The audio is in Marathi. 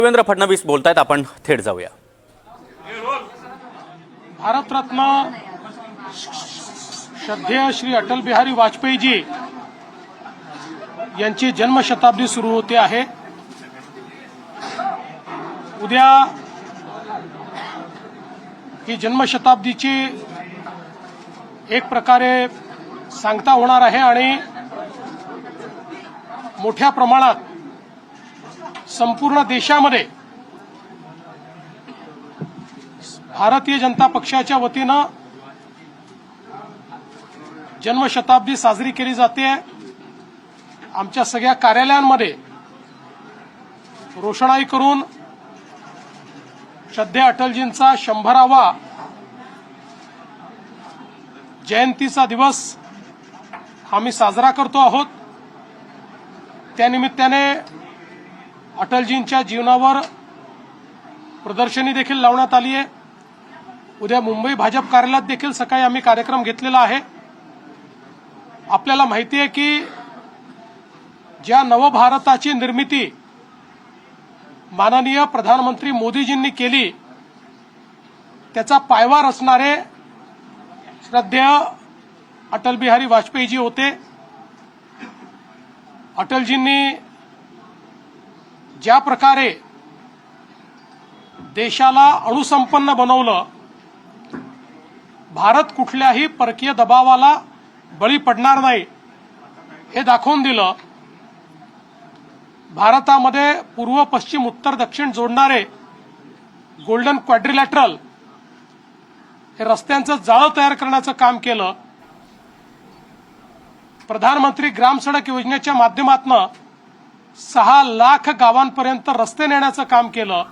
देवेंद्र फडणवीस बोलतायत, आपण थेट जाऊया। भारतरत्न श्रद्धेय श्री अटल बिहारी वाजपेयी जी यांची जन्मशताब्दी सुरू होते आहे। उद्या ही जन्मशताब्दीची एक प्रकारे सांगता होणार आहे आणि मोठ्या प्रमाणात संपूर्ण देशामध्ये भारतीय जनता पक्षाच्या वतीनं जन्मशताब्दी साजरी केली जाते। आमच्या सगळ्या कार्यालयांमध्ये रोषणाई करून श्रद्धेय अटलजींचा 100वा जयंतीचा दिवस आम्ही साजरा करतो आहोत। त्यानिमित्ताने अटलजींच्या जीवनावर प्रदर्शनी देखील लावण्यात आली आहे। उद्या मुंबई भाजप कार्यालयात देखील सकाळी आम्ही कार्यक्रम घेतलेला आहे। आपल्याला माहिती आहे की ज्या नवभारताची निर्मिती माननीय प्रधानमंत्री मोदीजींनी केली त्याचा पायवार असणारे श्रद्धेय अटल बिहारी वाजपेयीजी होते। अटलजींनी ज्या प्रकारे देशाला अणुसंपन्न बनवलं, भारत कुठल्याही परकीय दबावाला बळी पडणार नाही हे दाखवून दिलं। भारतामध्ये पूर्व पश्चिम उत्तर दक्षिण जोडणारे गोल्डन क्वाड्रिलॅटरल हे रस्त्यांचं जाळं तयार करण्याचं काम केलं। प्रधानमंत्री ग्राम सडक योजनेच्या माध्यमातून 6 लाख गावांपर्यंत रस्ते नेण्याचं काम केलं।